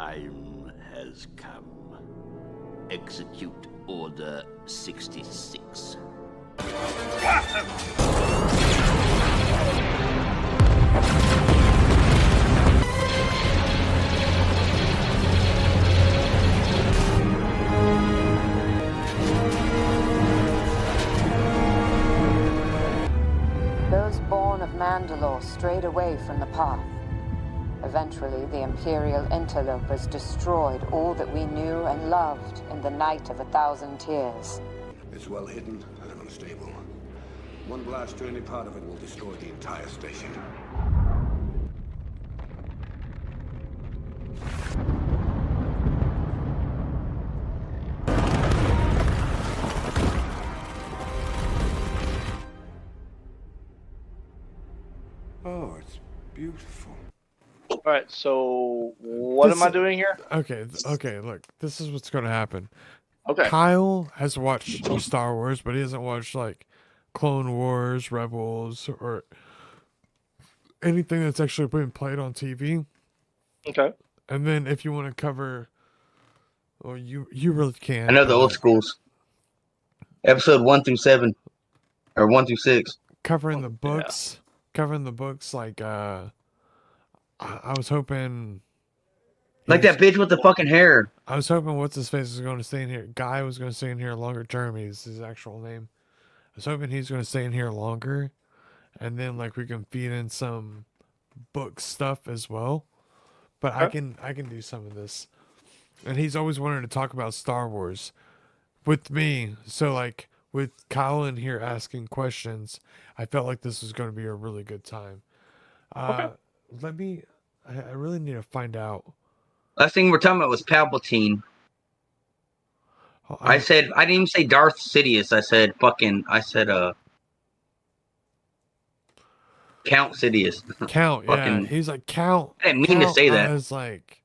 time has come. Execute Order 66. Those born of Mandalore strayed away from the path. Eventually, the Imperial interlopers destroyed all that we knew and loved in the Night of 1,000 Tears. It's well hidden and unstable. One blast to any part of it will destroy the entire station. Oh, it's beautiful. All right, so what am I doing here? Okay, look, this is what's going to happen. Okay. Kyle has watched Star Wars, but he hasn't watched, like, Clone Wars, Rebels, or anything that's actually been played on TV. Okay. And then if you want to cover... Well, you really can. I know the old schools. Episode 1 through 7. Or 1 through 6. Covering the books. Covering the books, like, I was hoping... Like that bitch with the fucking hair. I was hoping what's-his-face was going to stay in here. Guy was going to stay in here longer. Jeremy is his actual name. I was hoping he's going to stay in here longer. And then, like, we can feed in some book stuff as well. But I can do some of this. And he's always wanted to talk about Star Wars with me. So, like, with Kyle in here asking questions, I felt like this was going to be a really good time. I really need to find out. Last thing we're talking about was Palpatine. I didn't even say Darth Sidious. I said Count Sidious. Count, yeah. He's like, Count. I didn't mean to say that. I was like,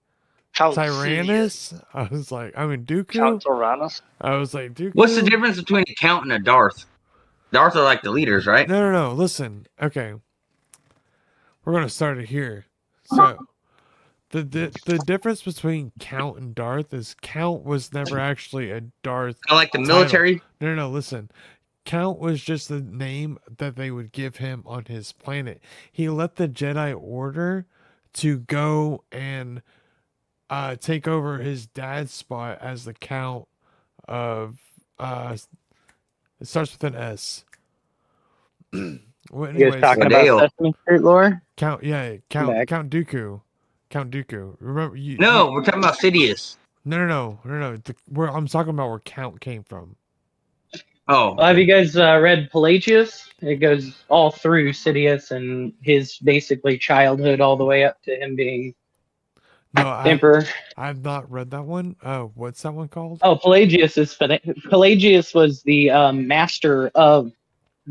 Count Tyrannus? I was like, I mean, Dooku? Count Tyrannus? I was like, Dooku? What's the difference between a Count and a Darth? Darth are like the leaders, right? No. Listen, okay. We're going to start it here. So... The difference between Count and Darth is Count was never actually a Darth. I like the military. No. Listen, Count was just the name that they would give him on his planet. He left the Jedi Order to go and take over his dad's spot as the Count of. It starts with an S. Well, you guys talking about Sesame Street lore? Count Dooku. Count Dooku. Remember you? No, we're talking about Sidious. No. I'm talking about where Count came from. Oh. Well, have you guys read Pelagius? It goes all through Sidious and his basically childhood all the way up to him being emperor. I've not read that one. Oh, what's that one called? Oh, Pelagius was the master of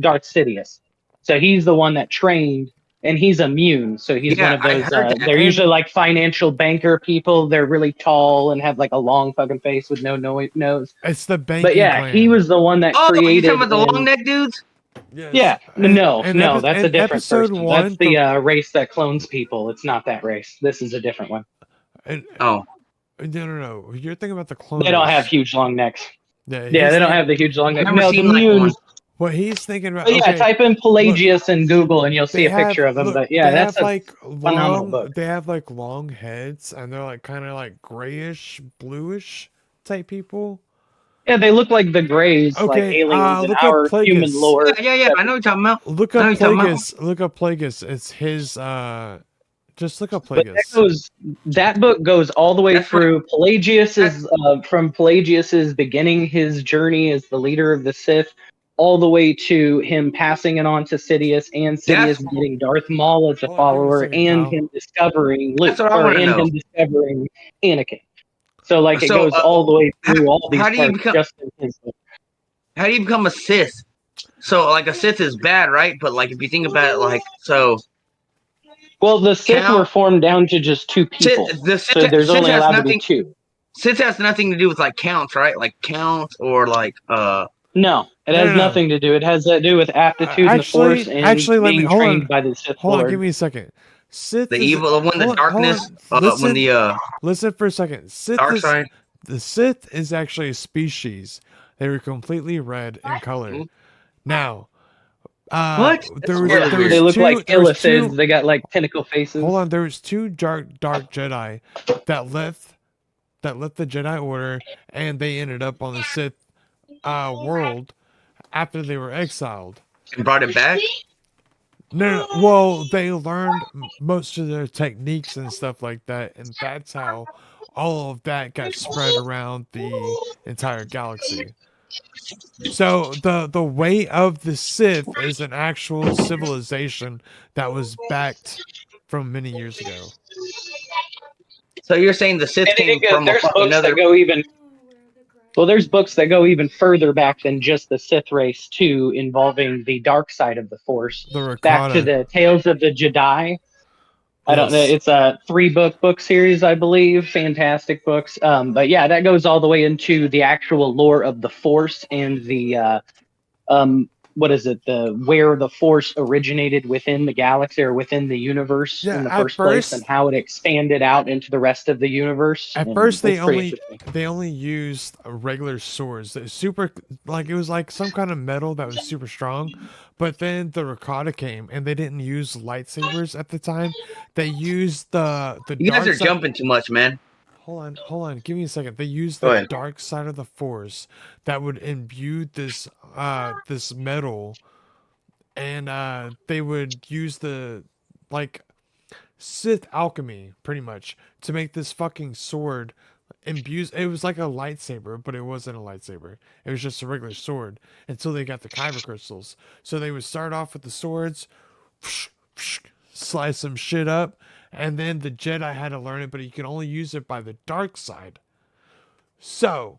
Darth Sidious. So he's the one that trained. And he's immune, so he's one of those. They're usually like financial banker people. They're really tall and have like a long fucking face with no nose. It's the banking. But yeah, plan. he was the one that created. Oh, you talking about the long neck dudes? Yes. Yeah, no, that's a different person. That's the race that clones people. It's not that race. This is a different one. No. You're thinking about the clones. They don't have huge long necks. Yeah, they don't have the huge long necks. No, the immune. What he's thinking about. Yeah, type in Pelagius in Google and you'll see a picture of him. But yeah, that's phenomenal book. They have like long heads and they're like kind of like grayish, bluish type people. Yeah, they look like the Greys, like aliens in our human lore. Yeah, I know what you're talking about. Look up Plagueis. Look up Plagueis. It's his. Just look up Plagueis. That book goes all the way through Pelagius's from Pelagius's beginning, his journey as the leader of the Sith. All the way to him passing it on to Sidious and Sidious getting Darth Maul as a follower and him discovering Luke him discovering Anakin. So like it goes all the way through all these parts just in his book. How do you become a Sith? So like a Sith is bad, right? But like if you think about it like so. Well, the Sith were formed down to just two people. So there's only allowed to be two. Sith has nothing to do with like counts, right? Like counts or like No, it has nothing to do. It has to do with aptitude in the Force and being trained by the Sith Lord. Hold on, give me a second. Sith The is, evil, the one, the hold on, darkness, hold on. when the Listen for a second. dark side. The Sith is actually a species. They were completely red in color. Now, What? there was, really there weird. was They look two, like there was ilices. two, They got like tentacle faces. hold on, there was two dark Jedi that left the Jedi Order, and they ended up on the Sith world after they were exiled. And brought it back. No, well, they learned most of their techniques and stuff like that, and that's how all of that got spread around the entire galaxy. So the way of the Sith is an actual civilization that was backed from many years ago. So you're saying the Sith And came from there's books another? that go even. Well, there's books that go even further back than just the Sith race too, involving the dark side of the Force. The Back to Rakata. the Tales of the Jedi. I don't know. Yes. It's a 3-book series, I believe. Fantastic books. But yeah, that goes all the way into the actual lore of the Force and the what is it? Where the Force originated within the galaxy or within the universe Yeah, in the at first place, first- and how it expanded out into the rest of the universe. At And first, it's pretty interesting. they only used regular swords. It was like some kind of metal that was super strong. But then the Rakata came, and they didn't use lightsabers at the time. They used the You guys dark are side- jumping too much, man. Hold on. Give me a second. They used Go the ahead. dark side of the Force that would imbue this metal, and they would use the Sith alchemy pretty much to make this fucking sword imbue. It was like a lightsaber, but it wasn't a lightsaber. It was just a regular sword until they got the kyber crystals. So they would start off with the swords, slice some shit up. And then the Jedi had to learn it, but you can only use it by the dark side. So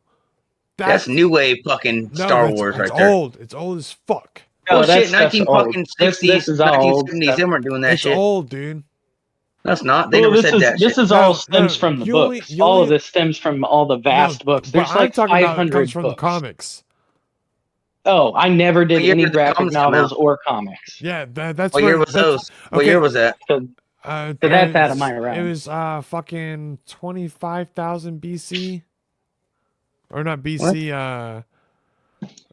That's new wave fucking Star Wars right it's there. old. It's old as fuck. Oh, Well, that shit, stuff's 19 old. fucking This 60s, is all old 1970s, stuff. they weren't doing that It's shit. old, dude. That's not. They Well, never this said is that this shit. is all No, stems from the you only- books. you All only- of this stems from all the vast books. But There's I'm like talking about it 500 comes from the books. comics. Oh, I never did What year any did the graphic comics come novels out? or comics. Yeah, that's What where year was that's- those? What okay, year was that? So So that's out of my realm. It was fucking 25,000 BC, or not BC.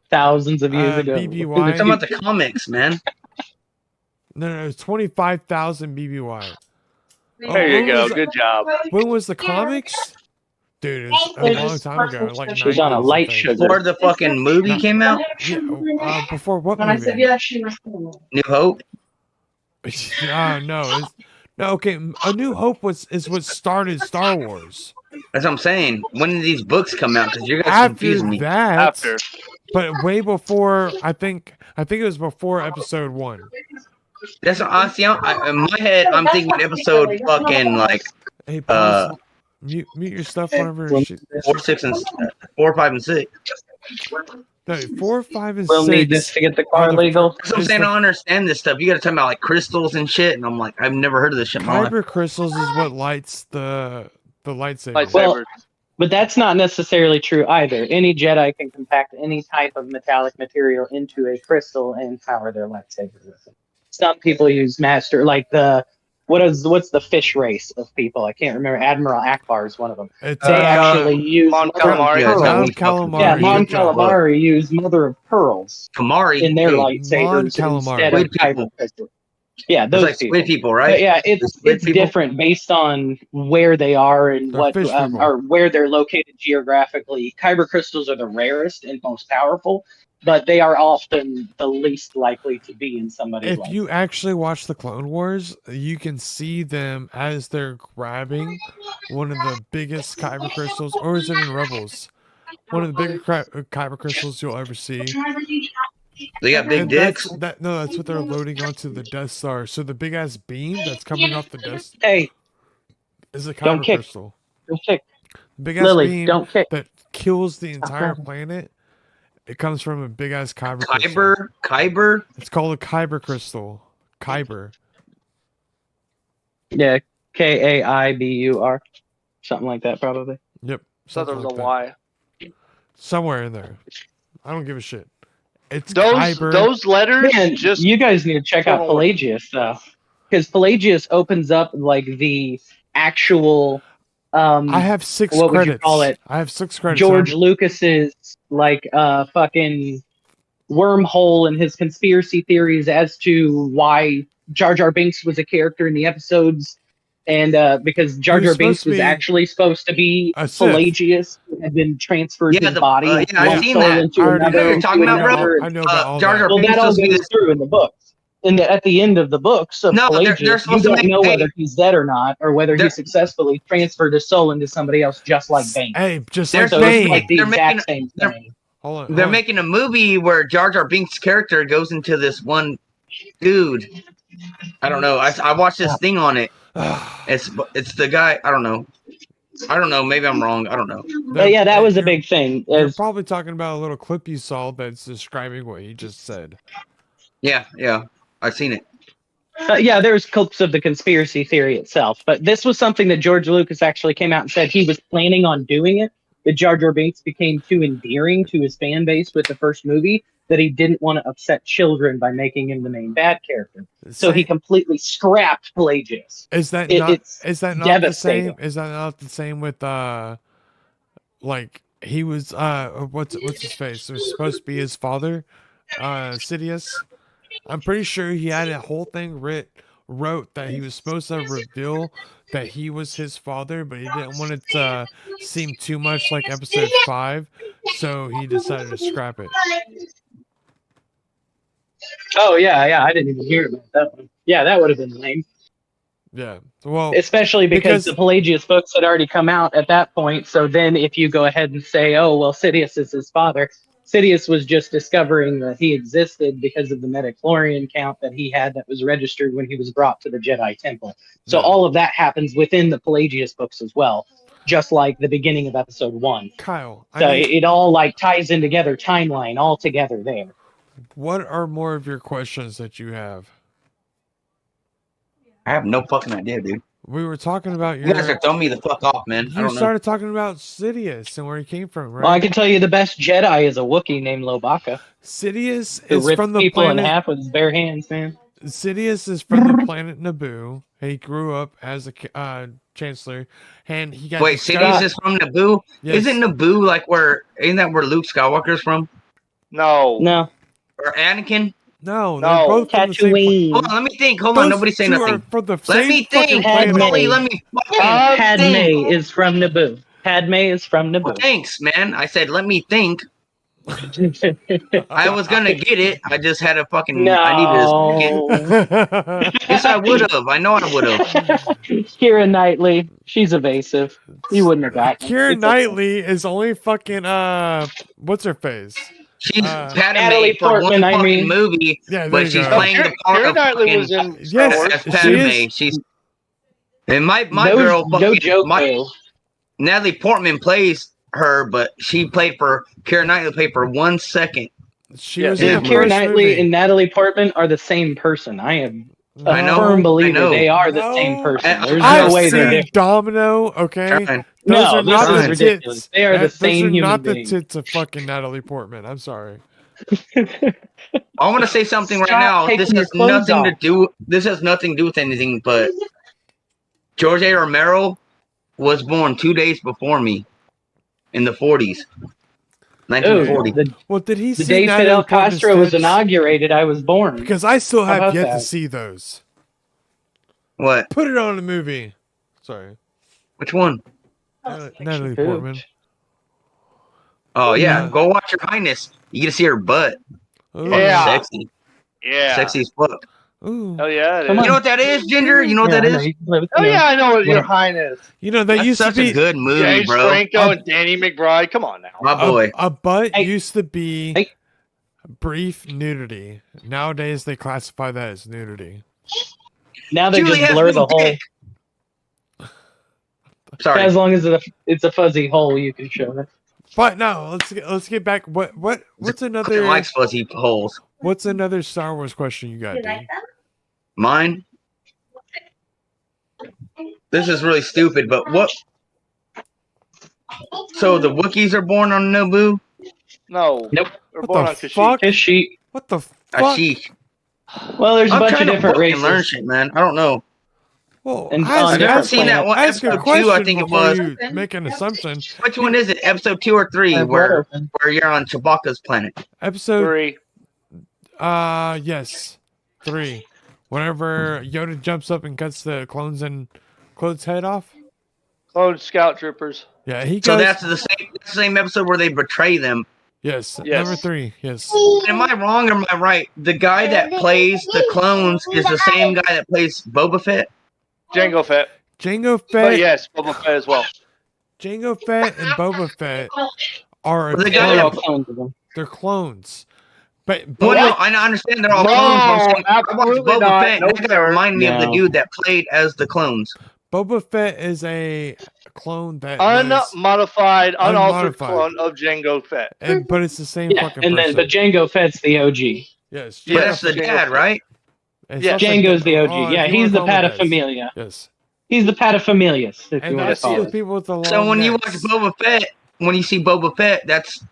thousands of years ago. BBY. We're talking about the comics, man. No, it was 25,000 BBY. Oh, There you when go. was- Good job. When was the comics? Dude, it was a long time ago, like She was on a 90s, I light think. sugar. Before the fucking movie came out, Yeah, before what When I said movie? yeah, she was cool. New Hope. No. Okay. A New Hope is what started Star Wars. That's what I'm saying. When did these books come out? Because you guys After confusing me. that, After. but way before. I think it was before Episode 1. That's what I see. In my head, I'm thinking episode fucking like Hey, pause. Mute your stuff whenever. 4, 6, and 4, 5, and 6. No, 4, 5, and We'll 6. need this to get the car are the- legal. That's what I'm saying. I don't understand this stuff. You got to talk about like crystals and shit, and I'm like, I've never heard of this shit in my life. Kyber crystals is what lights the lightsaber. Lightsaber. Well, But that's not necessarily true either. Any Jedi can compact any type of metallic material into a crystal and power their lightsaber with it. Some people use master, like what's the fish race of people? I can't remember. Admiral Akbar is one of them. It's They actually use Mon mother of Calamari. Yeah, it's got pearl. Mon one fucking- Calamari. Yeah, Good Mon job. Calamari use mother of pearls Kamari. in their dude, lightsabers Calamari. instead of Squid people. kyber crystals. Yeah, It's those like people. squid people, But right? yeah, The squid it's people? different based on where they are and They're what fish people. or where they're located geographically. Kyber crystals are the rarest and most powerful, but they are often the least likely to be in somebody's If life. you actually watch the Clone Wars, you can see them as they're grabbing one of the biggest kyber crystals, or is it in Rebels? One of the bigger kyber crystals you'll ever see. They got big And dicks. that's what they're loading onto the Death Star. So the big ass beam that's coming off the Death Hey, is a Don't kyber kick. crystal. don't kick. Big ass Lily, beam don't kick. that kills the entire Okay. planet. It comes from a big ass kyber crystal. Kyber. It's called a kyber crystal. Kyber. Yeah, Kaibur, something like that, probably. Yep. So there was something a like that. Y. Somewhere in there. I don't give a shit. It's Those kyber. those letters Man, just you guys need to check out Total- Pelagius, though. because Pelagius opens up like the actual. I have 6 what would credits. you call it? I have 6 credits. George Lucas's like fucking wormhole and his conspiracy theories as to why Jar Jar Binks was a character in the episodes, and because Jar He was Jar Binks supposed to was be actually supposed to be a Sith. Pelagius, who had been transferred Yeah, his body. yeah, and I've seen sold that. into I already another- know. You're talking into about, bro? another- I know about all Jar that. Jar Well, Binks that all supposed to be goes this. through in the books. At the end of the books of No, they're Pelagius, you supposed to don't make- know hey, whether he's dead or not, or whether he they're- successfully transferred his soul into somebody else, just like Bane. Hey, just They're like So supposed it's to Bane. like the They're exact making- same they're- thing. Hold on. They're hold on. making a movie where Jar Jar Binks' character goes into this one dude. I don't know. I watched this thing on it. It's the guy. I don't know. Maybe I'm wrong. I don't know. But yeah, that was a You're- big thing. You're Is- probably talking about a little clip you saw that's describing what he just said. Yeah, I've seen it. yeah, there's clips of the conspiracy theory itself, but this was something that George Lucas actually came out and said he was planning on doing it. That Jar Jar Binks became too endearing to his fan base with the first movie that he didn't want to upset children by making him the main bad character. So he completely scrapped Pelagius. Is that It- not? it's Is that not the devastating. same? Is that not the same with like he was what's his face? It was supposed to be his father, Sidious. I'm pretty sure he had a whole thing wrote that he was supposed to reveal that he was his father, but he didn't want it to seem too much like episode 5, so he decided to scrap it. Oh yeah, I didn't even hear about that one. Yeah, that would have been lame. Yeah. Well, Especially because the Pelagius books had already come out at that point. So then if you go ahead and say, oh, well, Sidious is his father, Sidious was just discovering that he existed because of the midichlorian count that he had that was registered when he was brought to the Jedi Temple. So Yeah. all of that happens within the Pelagius books as well, just like the beginning of episode 1. Kyle, So I mean, it all like ties in together, timeline all together there. what are more of your questions that you have? I have no fucking idea, dude. We were talking about You guys your. are throwing me the fuck off, man. I You don't know. started talking about Sidious and where he came from, right? Well, I can tell you the best Jedi is a Wookiee named Lobaka, Sidious who is rips from the people in planet. half with his bare hands, man. Sidious is from the planet Naboo. He grew up as a chancellor, and he got Wait, discovered- Sidious is from Naboo? Yes. Isn't Naboo like isn't that where Luke Skywalker's from? No. No, Or Anakin? No, they're No. both from the same planet. Tatooine. Hold on, let me think. Hold on, nobody say nothing. From the Let same me fucking think. Padme. planet. Holy, let me fucking Padme think. is from Naboo. Padme is from Well, Naboo. thanks, man. I said, let me think. I was gonna get it. I just had a fucking. I needed to think it. Yes, I would have. I know I would have. Keira Knightley, she's evasive. You wouldn't have gotten it. Keira It's okay. Knightley is only fucking what's her face? She's Padme Natalie for one Portman, I fucking mean. movie, Yeah, there but you she's go. playing the part Keira of Knightley fucking was in Yes, Star as Wars. she Padme. is. She's and my no, girl no fucking joke my though. Natalie Portman plays her, but she played for Keira Knightley played for 1 second. She Yeah, was yeah, in the Keira first Knightley movie. and Natalie Portman are the same person. I am a I know, firm I believer know. they are the No. same person. I- There's I've no way they're seen different. Domino. Okay, Trying. those No, are not this the is ridiculous. tits. They are the Those same are human not the being. tits of fucking Natalie Portman. I'm sorry. I want to say something right Stop now. taking This your has clothes nothing to off. do. This has nothing to do with anything. But George A. Romero was born 2 days before me, in the 40s, Ooh, 1940. the Well, did he the see day Natalie Fidel Portman's Castro was tits? inaugurated, I was born. Because I still How have about yet to that? see those. What? Put it on a movie. Sorry, Which one? Natalie Pooped. Portman. Oh yeah, Yeah. go watch Your Highness. You get to see her butt. Ooh. Yeah. Sexy, Yeah. sexy as fuck. Ooh. Hell yeah, it Come is. You know what that is, Ginger? You know what Yeah, that I know, is? you can play with Oh me. yeah, I know what Your Yeah. Highness. You know that That's used to such be a good movie, James bro. Franco and Danny McBride. Come on now. My boy. a butt Hey. used to be Hey. brief nudity. Nowadays they classify that as nudity. Now they Julie just has blur big the hole. dick. Sorry. As long as it's a fuzzy hole, you can show it. But no, let's get back. What's Fucking another likes fuzzy holes. what's another Star Wars question you got, dude? Mine. This is really stupid, but what? So the Wookiees are born on Naboo? No. Nope. We're What born the on Kashyyyk. fuck? His sheet. What the fuck? Ashish. Well, there's a I'm bunch of trying to different fucking learn races. shit, man. I don't know. Well, And ask, on I've never different seen that planets. one. ask a Episode question 2, I think it before was. you make an assumption. Which one is it? Episode 2 or 3, I've where read them. you're on Chewbacca's planet? Episode, 3. yes, 3. Whenever Yoda jumps up and cuts the clone's head off. Clone Scout Troopers. Yeah, he So goes. that's the same episode where they betray them. Yes, Yes. number 3. Yes. Am I wrong or am I right? The guy that plays the clones is the same guy that plays Boba Fett. Jango Fett. Jango But Fett, yes, Boba Fett as well. Jango Fett, and Boba Fett are The They're guy all that- clones of them. they're clones. But Well, Boba, no, I understand they're all No, clones. But I'm saying, I watched absolutely Boba not. Fett, No, and that guy sir. reminded me of the No. dude that played as the clones. Boba Fett is a clone that was, Unmodified, unaltered Unmodified. clone of Jango Fett. but it's the same Yeah, fucking and then person. but Jango Fett's the OG. Yes, But Yeah, that's the Jango dad, Fett. right? It Yeah. sounds like Jango's the OG. if Yeah, you he's the wanna call him that. paterfamilias. Yes, He's the paterfamilias, if you and want to that's call the it. people with the long So when you watch necks. Boba Fett, when you see Boba Fett, that's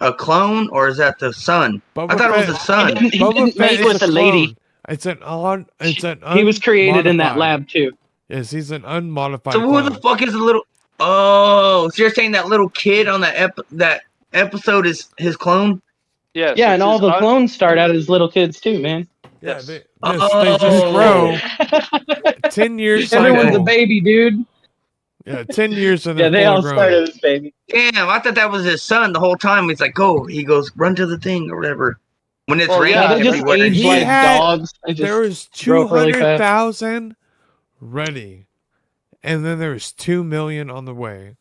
a clone, or is that the son? Boba I thought it was Fett- the son. He Boba didn't Fett mate is with a the lady. clone. It's an He was created in that unmodified. lab too. Yes, he's an unmodified. So who clone. the fuck is the little? Oh, so you're saying that little kid on that episode is his clone? Yes. Yeah, it's and all his the clones start out as little kids too, man. Yeah, Yes. they Oh. just grow. 10 years. Everyone's a cycle. baby, dude. Yeah, 10 years and Yeah, they're they all fully started grown. as baby. Damn, I thought that was his son the whole time. He's like, go. He goes, run to the thing or whatever. When it's Well, raining yeah, Yeah, they just everywhere. age He like had- dogs. They just There was grow up really fast. 200,000 ready, and then there was 2 million on the way.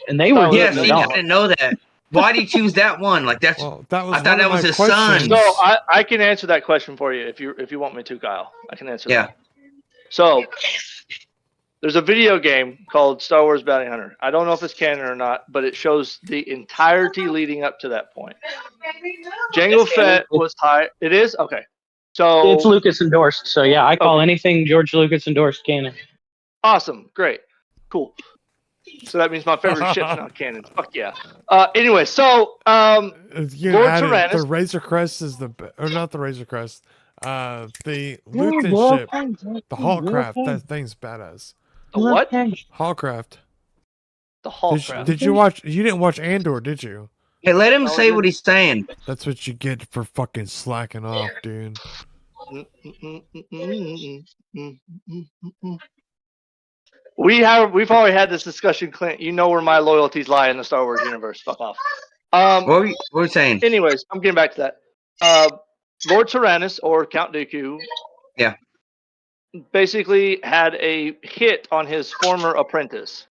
and they were Oh, Yeah, getting see, it I all. didn't know that. Why did he choose that one? Like that's Well, that was I thought one that of was my his son. questions. So I can answer that question for you if you want me to, Kyle. I can answer Yeah. that. So there's a video game called Star Wars Bounty Hunter. I don't know if it's canon or not, but it shows the entirety leading up to that point. Jango Fett was high. It is? Okay. So It's Lucas endorsed, so yeah, I call anything George Lucas endorsed canon. awesome. Great. Cool. So that means my favorite ship's not canon. Fuck yeah. Anyway, so You Lord added Tyrannus- the Razor Crest is or not the Razor Crest. The Lutheran ship, the Hallcraft. That thing's badass. the what? Hallcraft. The Hallcraft. Did you watch? You didn't watch Andor, did you? Hey, let him Oh, say yeah. what he's saying. That's what you get for fucking slacking off, dude. We've already had this discussion, Clint. You know where my loyalties lie in the Star Wars universe. Fuck off. What were you saying? Anyways, I'm getting back to that. Lord Tyrannus or Count Dooku. Yeah. Basically had a hit on his former apprentice,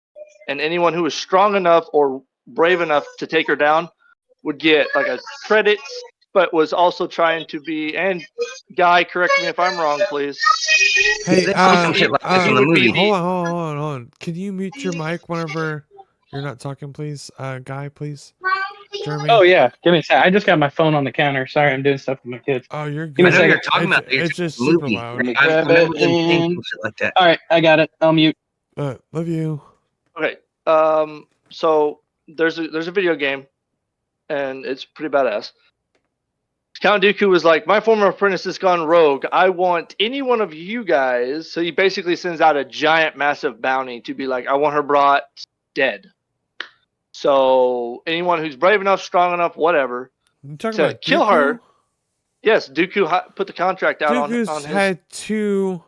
and anyone who was strong enough or brave enough to take her down would get like a credits, but was also trying to be. And Guy, correct me if I'm wrong, please. Hey, They say some shit like this in the would be movie. the- hold on. Can you mute your mic whenever you're not talking, please? Guy, please. Jeremy. Oh yeah, give me a sec. I just got my phone on the counter. Sorry, I'm doing stuff with my kids. Oh, you're Give me good. a I know you're second. talking about It's it's just a super movie. loud. Let me I grab remember it them saying and- some shit like that. All right, I got it. I'll mute. Love you. Okay. So there's a video game, and it's pretty badass. Count Dooku was like, my former apprentice has gone rogue. I want any one of you guys. So he basically sends out a giant, massive bounty to be like, I want her brought dead. So anyone who's brave enough, strong enough, whatever. You talking To about kill Dooku? her. Yes, Dooku put the contract out on Dooku's his. had two.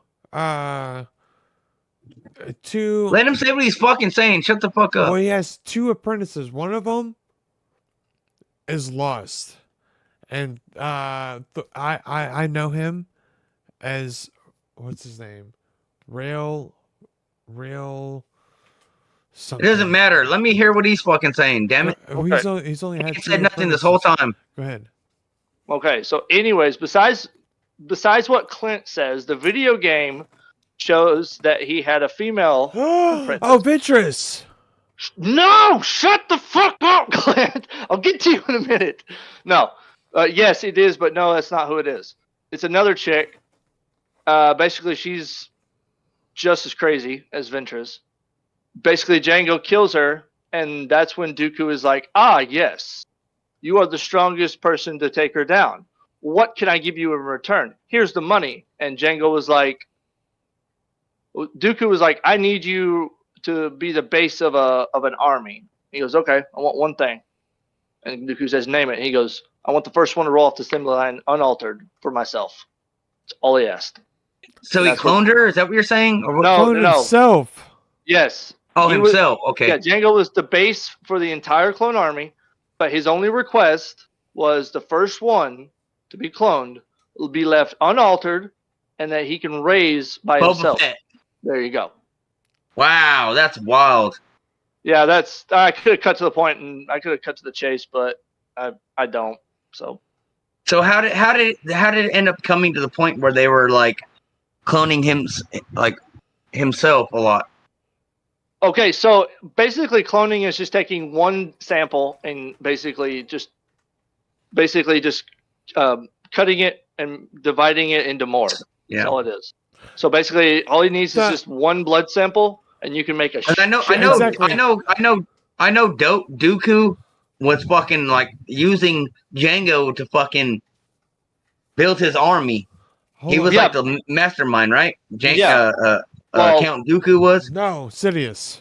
Let him say what he's fucking saying. Shut the fuck Well, up. he has 2 apprentices. One of them is lost, and I know him as what's his name, Rail, It something. doesn't matter. Let me hear what he's fucking saying. Damn it. He's only had He 2 said nothing this whole apprentices. time. Go ahead. Okay, so anyways, besides what Clint says, the video game shows that he had a female. Oh, Ventress. No, shut the fuck up, Clint. I'll get to you in a minute. No, yes, it is, but no, that's not who it is. It's another chick. Basically, she's just as crazy as Ventress. Basically, Django kills her, and that's when Dooku is like, ah, yes, you are the strongest person to take her down. what can I give you in return? Here's the money. And Django was like, Dooku was like, I need you to be the base of an army. He goes, okay, I want one thing. And Dooku says, name it. And he goes, I want the first one to roll off the assembly line unaltered for myself. That's all he asked. So he That's what- cloned her? Is that what you're saying? Or what? No, Cloned no. himself. Yes. Oh, He was- himself. Okay. Yeah, Django was the base for the entire clone army, but his only request was the first one to be cloned will be left unaltered and that he can raise by Boba himself. Fett. There you go. Wow, that's wild. Yeah, that's I could have cut to the point and I could have cut to the chase, but I don't. So So how did it end up coming to the point where they were like cloning him like himself a lot? okay, so basically cloning is just taking one sample and basically just cutting it and dividing it into more. Yeah. That's all it is. So basically, all he needs is That- just one blood sample, and you can make a. And I know Exactly. Dooku was fucking like using Django to fucking build his army. Hold He on. was Yeah. like the mastermind, right? Yeah. Well- Count Dooku was. No, Sidious.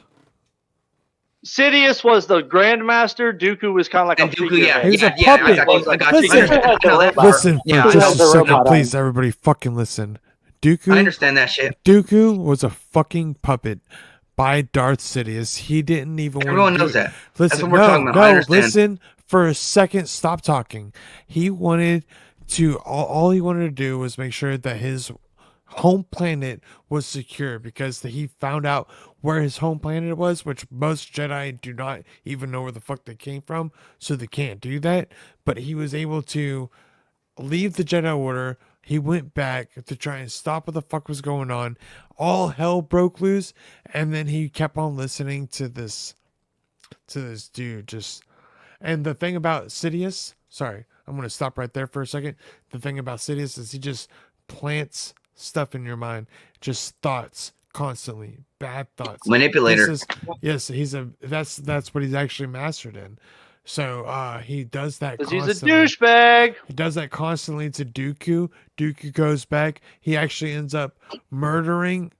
Sidious was the Grandmaster. Dooku was kind of like And a Dooku, yeah, He was yeah, a yeah, puppet. I got you. I got you. Listen. I understand. I know that part. Listen Yeah, for I just know. a the second, robot please. Everybody, fucking listen. Dooku. I understand that shit. Dooku was a fucking puppet by Darth Sidious. He didn't even want Everyone to knows that. Listen, what we're no, talking about. no, I understand. listen for a second. Stop talking. He wanted to. All he wanted to do was make sure that his home planet was secure because he found out where his home planet was, which most Jedi do not even know where the fuck they came from, so they can't do that. But he was able to leave the Jedi Order. He went back to try and stop what the fuck was going on. All hell broke loose, and then he kept on listening to this dude. And the thing about Sidious, sorry, I'm gonna stop right there for a second. The thing about Sidious is he just plants stuff in your mind, just thoughts constantly, bad thoughts. Manipulator. Yes, that's what he's actually mastered in. So he does that Because he's a constantly. douchebag. He does that constantly to Dooku. Dooku goes back. He actually ends up murdering.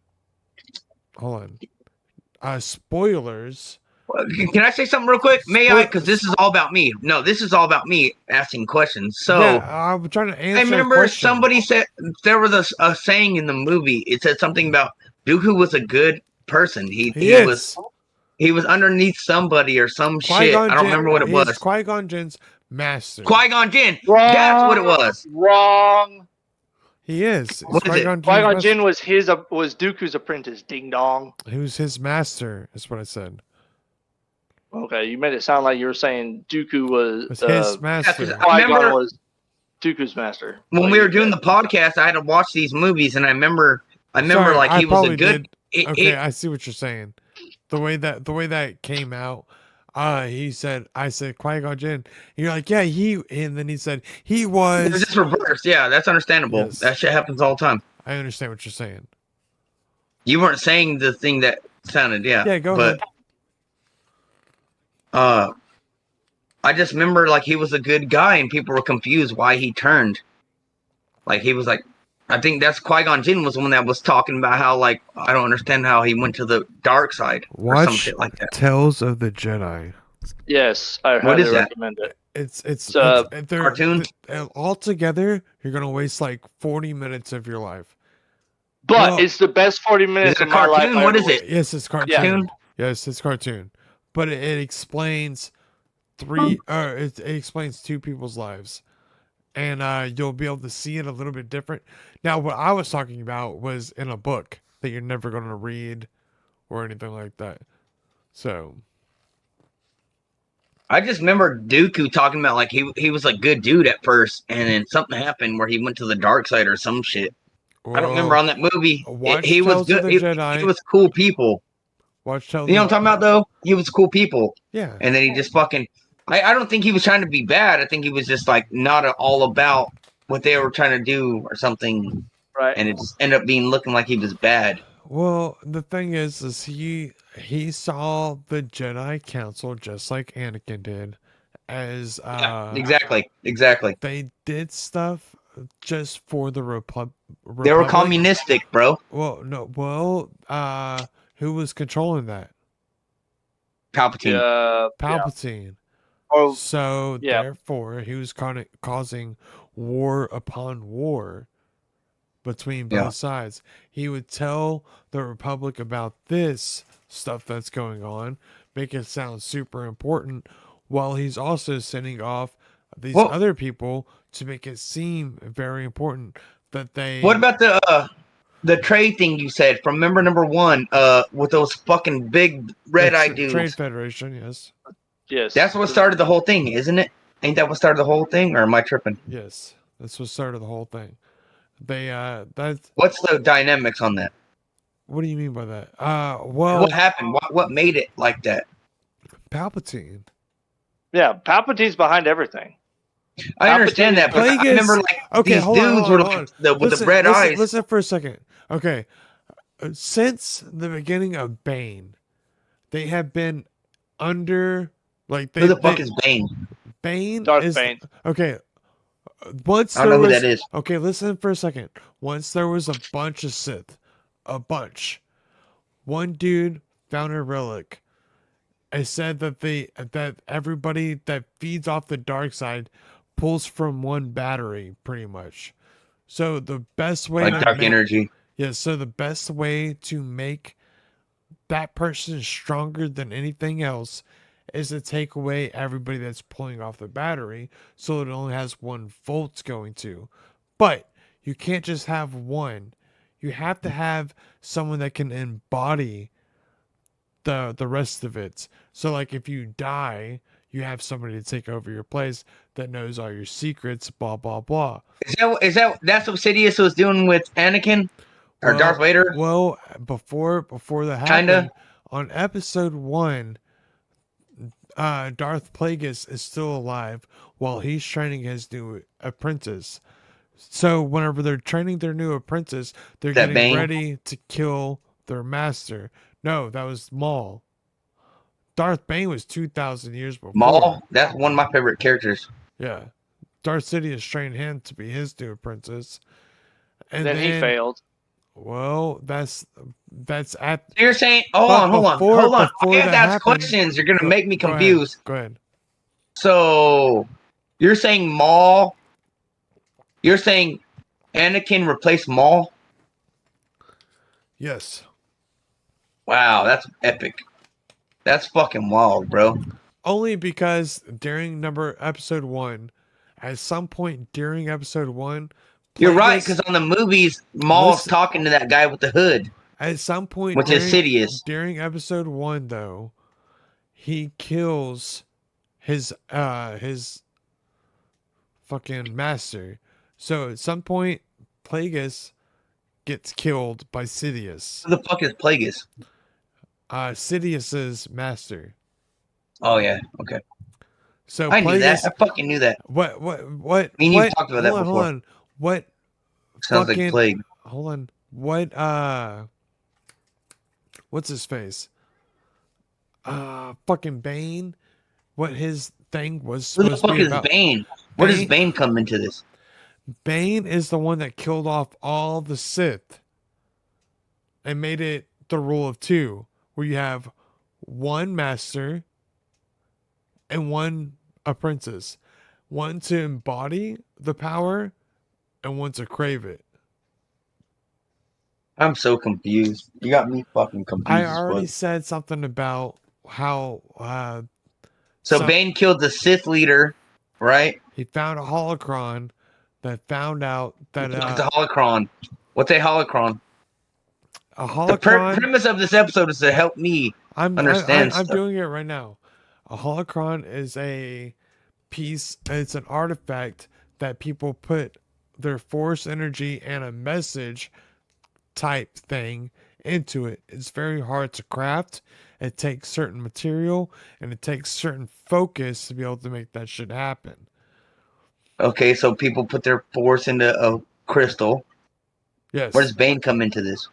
Hold on. Spoilers. Can I say something real quick? May I? Because this is all about me. No, this is all about me asking questions. So Yeah, I'm trying to answer. I a remember question. somebody said there was a saying in the movie. It said something about Dooku was a good person. He was underneath somebody or some shit. Qui-Gon I don't Jinn- remember what it he's was. Qui-Gon Jinn's master. Qui-Gon Jinn. Wrong. That's what it was. Wrong. He is. What is it? Qui-Gon Jinn's Qui-Gon master. Jinn was Dooku's apprentice. Ding dong. He was his master. That's what I said. Okay, you made it sound like you were saying Dooku It was was his master. 'cause I Qui-Gon remember- was Dooku's master. When Like we were you doing said. the podcast, I had to watch these movies, and I remember Sorry, like I he was a probably good. did. Okay, I see what you're saying. The way that came out, I said Qui-Gon Jinn. You're like, yeah, and then he said he It was was. just reversed. Yeah, that's understandable. Yes. That shit happens all the time. I understand what you're saying. You weren't saying the thing that sounded, yeah. Yeah, go but, I just remember like he was a good guy, and people were confused why he turned. Like he was like, I think that's Qui-Gon Jinn was the one that was talking about how like I don't understand how he went to the dark side or some Watch shit like that. Tales of the Jedi. Yes, I What highly is that? recommend it. It's they're- cartoon? all together, you're gonna waste like 40 minutes of your life. But Well- it's the best 40 minutes it a of my life. cartoon? I What ever is it? watched. Yes, it's cartoon. Cartoon? Yes, it's cartoon. But it explains it explains two people's lives. And you'll be able to see it a little bit different. Now, what I was talking about was in a book that you're never going to read or anything like that. So, I just remember Dooku talking about like he was a good dude at first, and then something happened where he went to the dark side or some shit. I don't remember on that movie. watch He was Tales of good. the He Jedi. was cool people. Watch Tales You know of what I'm talking about though? He was cool people. Yeah. And then he just fucking I don't think he was trying to be bad. I think he was just like not all about what they were trying to do or something. Right. And it just ended up being looking like he was bad. Well, the thing is he saw the Jedi Council just like Anakin did, as Exactly. they did stuff just for the They were Republic. communistic, bro. Well, no, well, who was controlling that? Palpatine. Yeah. Palpatine. Oh, So yeah. therefore, he was causing war upon war between both Yeah. sides. He would tell the Republic about this stuff that's going on, make it sound super important, while he's also sending off these Well- other people to make it seem very important that they. What about the trade thing you said from member number 1? With those fucking big red eye dudes. Trade Federation? Yes, Yes. That's what started the whole thing, isn't it? Ain't that what started the whole thing, or am I tripping? yes, that's what started the whole thing. They that's What's the dynamics on that? what do you mean by that? Well, What happened? What made it like that? Palpatine. Yeah, Palpatine's behind everything. I understand that, but I Plagueis- remember like Okay, these hold on, dudes hold were on, like with Listen- the red listen- eyes. Listen for a second. Okay, since the beginning of Bane, they have been under like they. Who the fuck is Bane? Bane? Darth is, Bane. Okay, once I don't there know who was that is. okay. Listen for a second. Once there was a bunch of Sith, a bunch. One dude found a relic. It said that everybody that feeds off the dark side pulls from one battery, pretty much. So the best way Like to dark make, energy. yeah, so the best way to make that person stronger than anything else is to take away everybody that's pulling off the battery so it only has 1 volt going to. But you can't just have one. You have to have someone that can embody the rest of it. So like if you die, you have somebody to take over your place that knows all your secrets, blah blah blah. That's what Sidious was doing with Anakin or Well- Darth Vader? Well, before that Kinda. happened, on episode 1, Darth Plagueis is still alive while he's training his new apprentice. So whenever they're training their new apprentice, they're That getting Bane? ready to kill their master. No, that was Maul. Darth Bane was 2,000 years before. Maul? That's one of my favorite characters. Yeah. Darth Sidious trained him to be his new apprentice. And Then he failed. Well, that's at You're saying, But hold on. before I have that to ask happened- questions. You're gonna make me Go ahead, confused. Go ahead. So you're saying Maul? You're saying Anakin replaced Maul? Yes. Wow, that's epic. That's fucking wild, bro. Only because during episode 1, at some point during episode 1, You're right, Plagueis- because on the movies, Maul's Listen- talking to that guy with the hood, at some point which is Sidious. during episode 1 though, he kills his fucking master. So at some point Plagueis gets killed by Sidious. Who the fuck is Plagueis? Sidious's master. Oh yeah, okay. So I knew that. Plagueis- I fucking knew that. What? Me and you what- talked about that hold on, before. Hold on. What? Sounds fucking- like plague. Hold on. What? What's his face? Fucking Bane. What his thing was Who the supposed to fuck be is about? Bane? Where does Bane- Bane come into this? Bane is the one that killed off all the Sith and made it the rule of 2, where you have one master and one apprentice, one to embody the power and one to crave it. I'm so confused. You got me fucking confused. I as fuck. already said something about how So some- Bane killed the Sith leader, right? he found a holocron that found out that It's a holocron. What's a holocron? a The holocron. premise of this episode is to help me. understand I'm stuff. doing it right now. A holocron is a piece. It's an artifact that people put their force energy and a message type thing into it. It's very hard to craft. It takes certain material and it takes certain focus to be able to make that shit happen. Okay, so people put their force into a crystal. Yes. Where does Bane come into this?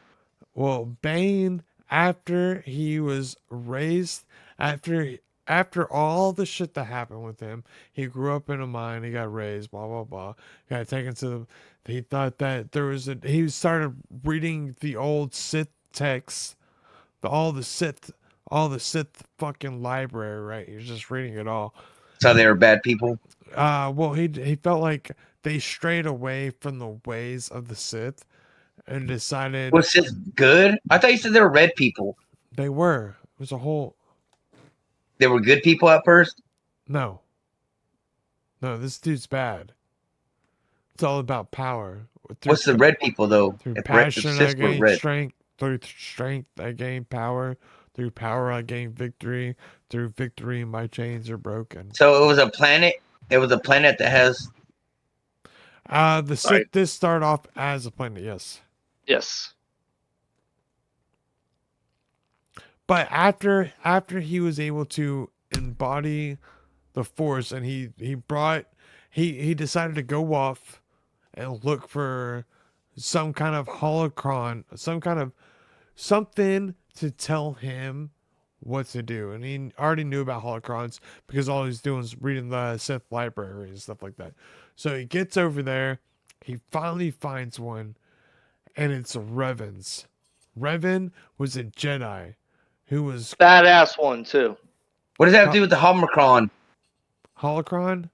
Well, Bane, after he was raised, after after all the shit that happened with him, he grew up in a mine. He got raised. Blah blah blah. Got taken to the. He thought that there was a. He started reading the old Sith texts, all the Sith fucking library. Right, he was just reading it all. So they were bad people. Well, he felt like they strayed away from the ways of the Sith, and decided Was Sith good? I thought you said they were red people. they were. It was a whole. They were good people at first. No. No, this dude's bad. It's all about power. What's the red people though? Through If passion, I Sith were gain red. strength. Through strength, I gain power. Through power, I gain victory. Through victory, my chains are broken. So it was a planet. It was a planet that has. The Sith Right. did start off as a planet, yes. Yes. But after he was able to embody the Force, and he decided to go off and look for some kind of holocron, something to tell him what to do. And he already knew about holocrons because all he's doing is reading the Sith library and stuff like that. So he gets over there, he finally finds one, and it's Revan's. Revan was a Jedi who was Badass one too. What does that have to do with the Homicron? holocron.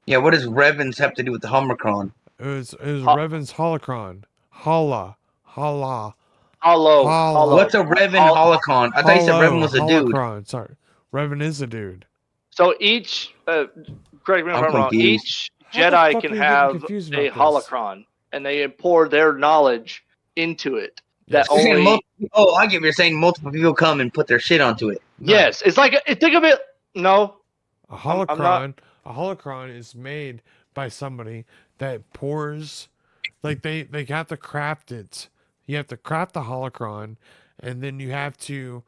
Yeah, what does Revens have to do with the Homicron? It was Ho- Revan's holocron. Hala. Hollow. Hollow. What's a Revan Holocron? I thought you said Revan was a dude. Holocron. Sorry, Revan is a dude. So each, correct me if I'm I'm wrong, confused. each How the Jedi fuck are can you getting have confused a about this? holocron, and they pour their knowledge into it. That Yes. You're saying only I get what you're saying. Multiple people come and put their shit onto it. No. yes, it's like think of it. No, A I'm not- holocron. A holocron is made by somebody that pours, like they have to craft it. You have to craft the holocron, and then you have to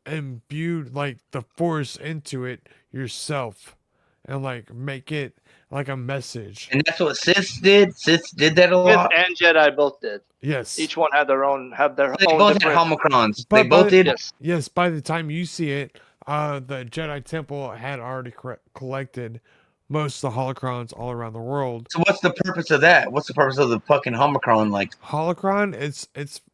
imbue like the Force into it yourself, and like make it like a message. And that's what Sith did. Sith did that a Sith lot. and Jedi both did. Yes. Each one had their own They both had different. Homicrons. But- They both but- did. Yes, Yes, by the time you see it, the Jedi Temple had already collected most of the holocrons all around the world. So what's the purpose of that? What's the purpose of the fucking Homicron? Like, Holocron,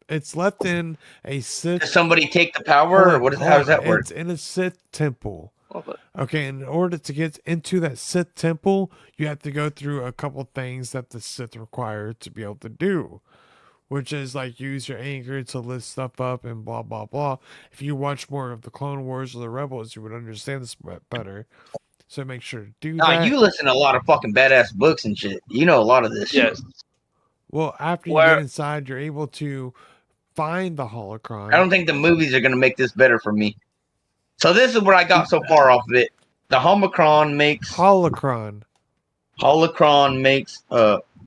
it's left in a Sith. does somebody take the power, or what is? How does that work? It's in a Sith temple. Well, but- Okay, in order to get into that Sith temple, you have to go through a couple things that the Sith require to be able to do, which is like use your anger to lift stuff up and blah blah blah. If you watch more of the Clone Wars or the Rebels, you would understand this better. So make sure to do Nah, that. you listen to a lot of fucking badass books and shit. You know a lot of this. yes. Well, after you Where- get inside, you're able to find the holocron. I don't think the movies are gonna make this better for me. So this is where I got so far off of it. The Homicron makes Holocron.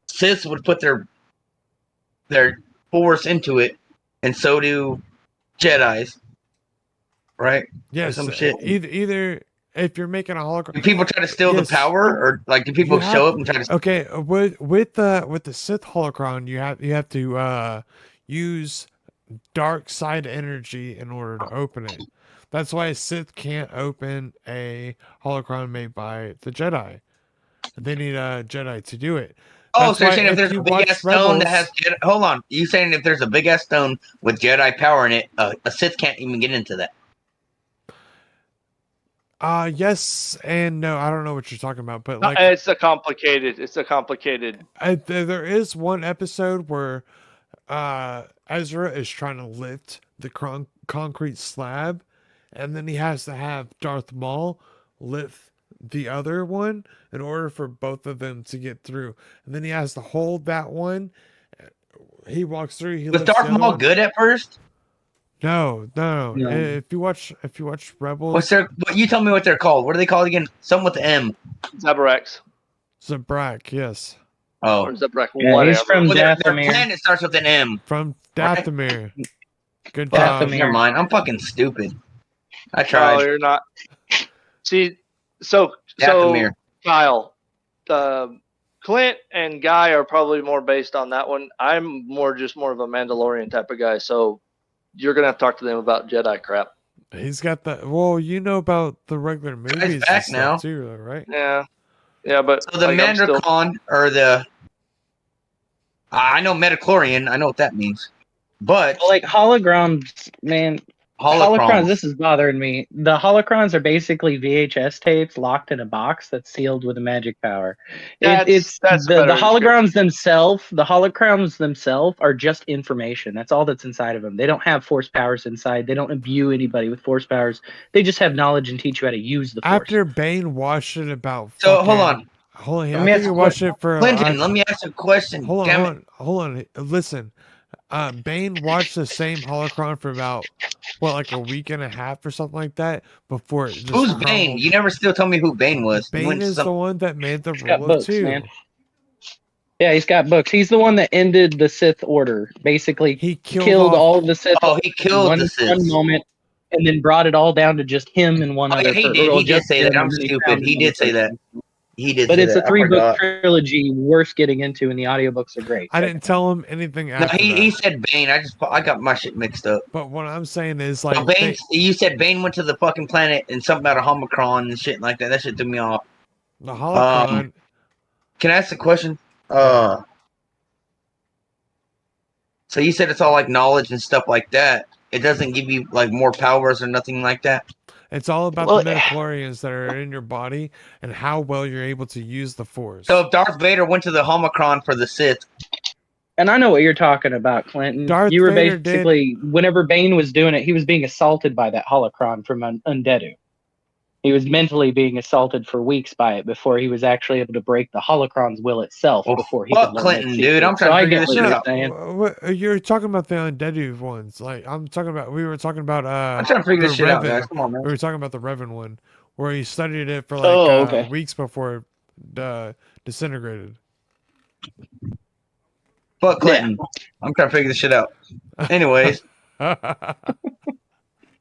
Sith would put their force into it, and so do Jedi's. Right? Yes, some shit. Either if you're making a Do holocron. people try to steal Yes. the power, or like do people You show have- up and try to? Okay, with the Sith holocron, you have to use dark side energy in order to open it. That's why a Sith can't open a holocron made by the Jedi. They need a Jedi to do it. Oh, That's so you're why saying if if there's you a big watch ass stone that has Rebels- Jedi, hold on, you saying if there's a big ass stone with Jedi power in it, a Sith can't even get into that? Yes and no. I don't know what you're talking about, but No, like it's a complicated. there is one episode where Ezra is trying to lift the concrete slab, and then he has to have Darth Maul lift the other one in order for both of them to get through. And then he has to hold that one. He walks through. He Was lifts the Darth other Maul one. good at first? No. No. If you watch Rebels, What's their? What, you tell me what they're called. What are they called again? Something with the M. Zabrak Zabrak, yes, Oh, or Zabrak, Yeah, whatever. he's from well, their Dathomir. planet starts with an M. from Right. Dathomir. Good Well, job. Dathomir. never mind. I'm fucking stupid. I No, tried. you're not. See, so Dathomir. Kyle, Clint and Guy are probably more based on that one. I'm more of a Mandalorian type of guy. So you're gonna have to talk to them about Jedi crap. He's got the well, you know about the regular movies and back stuff now. too, though, right? Yeah, but So the like, I'm still- Mandracon or the I know Metachlorian. I know what that means, but Like holograms, man. Holocrons, this is bothering me. The holocrons are basically VHS tapes locked in a box that's sealed with a magic power. It's that's the better holograms themselves. The holocrons themselves are just information. That's all that's inside of them. They don't have force powers inside. They don't imbue anybody with force powers. They just have knowledge and teach you how to use the force. After Bane watched it about So fucking, hold on. hold on, Let me I ask think he a watched it for Clinton, let me ask you a question. hold Damn on, hold on. Listen, Bane watched the same holocron for about like a week and a half or something like that before it just Who's Bane? crumbled. You never still tell me who Bane was. You Bane went is some- the one that made the got rule of books, two. man. Yeah, he's got books. He's the one that ended the Sith Order. Basically, He killed off- all of the Sith. Oh, he killed one, the Sith. one moment, and then brought it all down to just him and one Oh, other. yeah, he per- did. or He did just say him, that. I'm and then stupid. found He another did say that. person. He did. But say it's that. a I 3-book forgot. trilogy worth getting into, and the audiobooks are great. I didn't tell him anything No, after he that. said Bane. I got my shit mixed up. But what I'm saying is So like Bane, you said Bane went to the fucking planet and something about a homicron and shit like that. That shit threw me off. the holocron. Can I ask a question? So you said it's all like knowledge and stuff like that. It doesn't give you like more powers or nothing like that. It's all about Well, the midichlorians that are in your body and how well you're able to use the force. So if Darth Vader went to the homicron for the Sith, And I know what you're talking about, Clinton. Darth you were Vader basically, whenever Bane was doing it, he was being assaulted by that holocron from Undeadu. He was mentally being assaulted for weeks by it before he was actually able to break the holocron's will itself. Well, Before he fuck could learn Clinton, that dude. secret. I'm trying so to I figure get this what shit you're out. saying. You're talking about the undead ones. Like we were talking about I'm trying to figure this the shit out, Revan. guys. Come on, man. We were talking about the Revan one where he studied it for Okay. weeks before it disintegrated. Fuck Clinton. I'm trying to figure this shit out. Anyways, so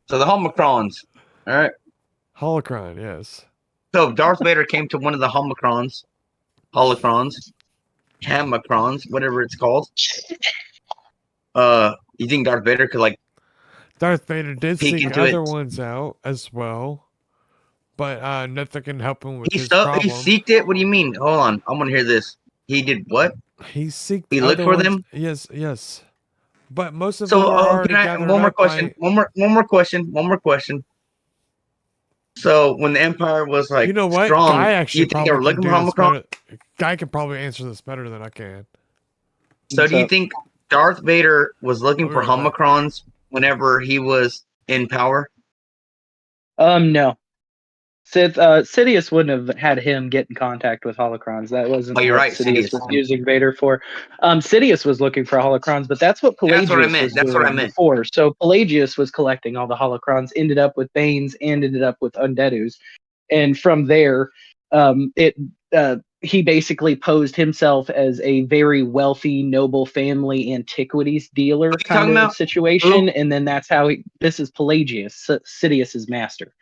the homicrons. All right. Holocron, yes. So if Darth Vader came to one of the holocrons, hamacrons, whatever it's called. You think Darth Vader could like? Darth Vader did Peek seek into other it. ones out as well, but nothing can help him with He his problem. seeked it. What do you mean? Hold on, I want to hear this. He did what? He seeked. He looked other for ones- them? Yes. But most of them So are already can I, gathered one more up question. by- One more question. So when the Empire was like you know what? strong, Guy actually you think they were probably looking can for do this homicron? better. Guy can probably answer this better than I can. So do you think Darth Vader was looking for We're like- homicrons whenever he was in power? No. Sidious wouldn't have had him get in contact with holocrons. That wasn't Oh, you're what right, Sidious Sidious. was using Vader for. Sidious was looking for holocrons, but that's what Pelagius That's what I meant. was That's doing what I meant. before. So Pelagius was collecting all the holocrons, ended up with Banes, and ended up with Undeadus. And from there, he basically posed himself as a very wealthy, noble family antiquities dealer What are you kind talking of about? situation. And then that's how this is Pelagius, Sidious's master.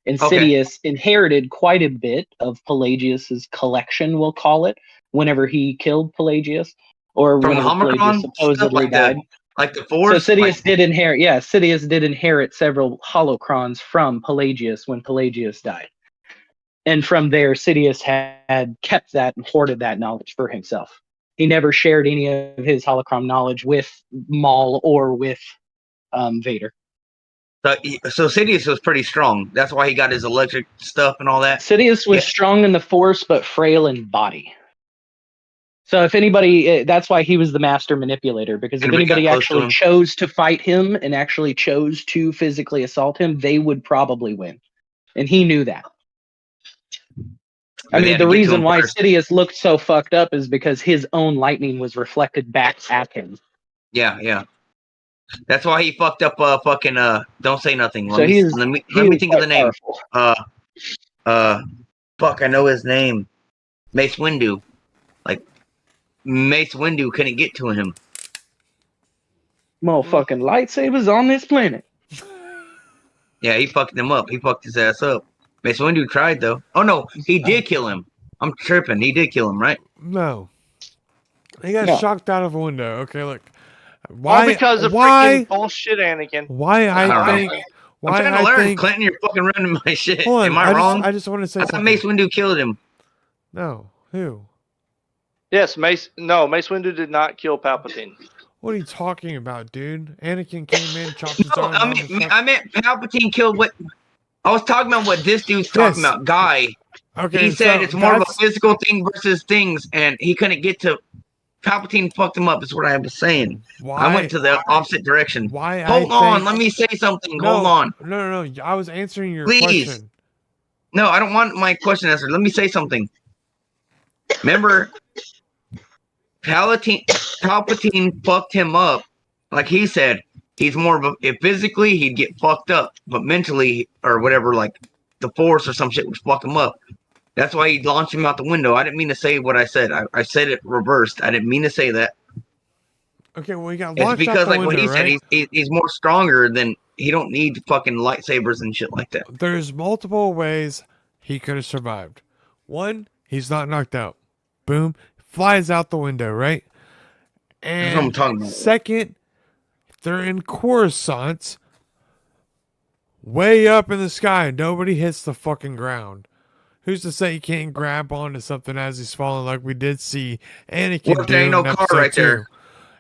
And Okay. Sidious inherited quite a bit of Pelagius's collection, we'll call it, whenever he killed Pelagius, or From whenever Homicron Pelagius stuff, supposedly like died. the So Force. Sidious did inherit, Sidious did inherit several holocrons from Pelagius when Pelagius died. And from there, Sidious had kept that and hoarded that knowledge for himself. He never shared any of his holocron knowledge with Maul or with Vader. So Sidious was pretty strong. That's why he got his electric stuff and all that. Sidious was Yeah. strong in the Force, but frail in body. So if anybody, that's why he was the master manipulator, because if Anybody got anybody close to actually him? chose to fight him and actually chose to physically assault him, they would probably win. And he knew that. But I they mean, had to the get to reason him why first. Sidious looked so fucked up is because his own lightning was reflected back at him. Yeah. That's why he fucked up. Fucking. Don't say nothing. So he's let me he was think of the quite name. powerful. Fuck. I know his name. Mace Windu. Like Mace Windu couldn't get to him. Motherfucking lightsabers on this planet. Yeah, he fucked him up. He fucked his ass up. Mace Windu tried though. Oh no, he did kill him. I'm tripping. He did kill him, right? No. He got No. shocked out of a window. Okay, look. All because of freaking bullshit Anakin. Why I I don't think I'm why trying to I learn, think. Clinton. You're fucking running my shit. Hold on, Am I wrong? I just want to say I thought something. Mace Windu killed him. No, who? Yes, Mace. No, Mace Windu did not kill Palpatine. What are you talking about, dude? Anakin came in, chopped his No, arm off. and I meant Palpatine killed what? I was talking about what this dude's talking Yes. about. Guy. Okay, He said so it's more of a that's- physical thing versus things, and he couldn't get to. Palpatine fucked him up. Is what I was saying. why I went to the opposite direction. why Hold I on, think, let me say something. no, Hold on. No. I was answering your Please. question. No, I don't want my question answered. Let me say something. Remember, Palpatine fucked him up. Like he said, he's more of a. If physically, he'd get fucked up, but mentally, or whatever, like the Force or some shit would fuck him up. That's why he launched him out the window. I didn't mean to say what I said. I said it reversed. I didn't mean to say that. Okay, well, he got It's launched because, out the like window, what he right? said, he's more stronger than he don't need fucking lightsabers and shit like that. There's multiple ways he could have survived. One, he's not knocked out. Boom, flies out the window, right? That's what I'm And talking about. second, they're in Coruscant, way up in the sky. Nobody hits the fucking ground. Who's to say he can't grab onto something as he's falling, like we did see Anakin What if do there ain't no in car episode right there? 2?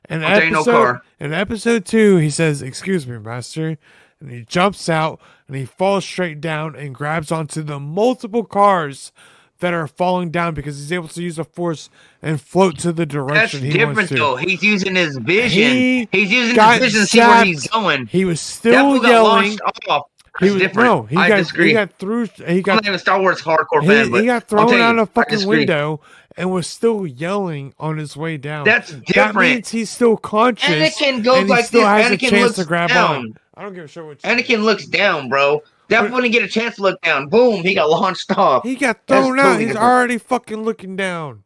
In What if there ain't no episode, car? in episode 2, he says, "Excuse me, master," and he jumps out and he falls straight down and grabs onto the multiple cars that are falling down because he's able to use the Force and float to the That's direction he wants different to. though. He's using his vision. He He's using got his vision to see where he's zapped. going. He was That still fool got yelling. launched off. He That's was different. no. He I got disagree. he got through. He I'm got not even a Star Wars hardcore fan, but he got I'll thrown tell out you, a I fucking disagree. window and was still yelling on his way down. That's That different. means he's still conscious. Anakin goes and he like still this. has a Anakin chance looks to grab down. on. I don't give a shit what you Anakin looks down, bro. That But- wouldn't get a chance to look down. Boom, he got launched off. He got That's thrown out. totally He's different. already fucking looking down.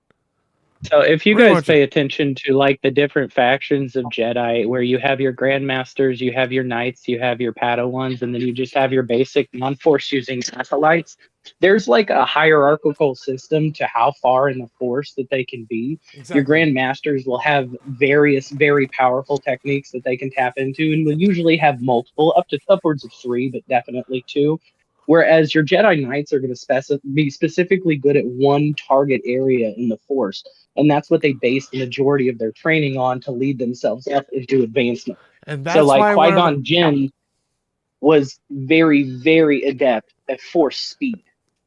So if you Pretty guys much. pay attention to like the different factions of Jedi, where you have your Grandmasters, you have your Knights, you have your Padawans, and then you just have your basic non-Force using acolytes, there's like a hierarchical system to how far in the Force that they can be. Exactly. Your Grandmasters will have various very powerful techniques that they can tap into, and will usually have multiple, up to upwards of 3, but definitely 2. Whereas your Jedi Knights are going to be specifically good at one target area in the Force. And that's what they base the majority of their training on to lead themselves up into advancement. And that's So, like, why whenever- Qui-Gon Jinn was very, very adept at Force speed.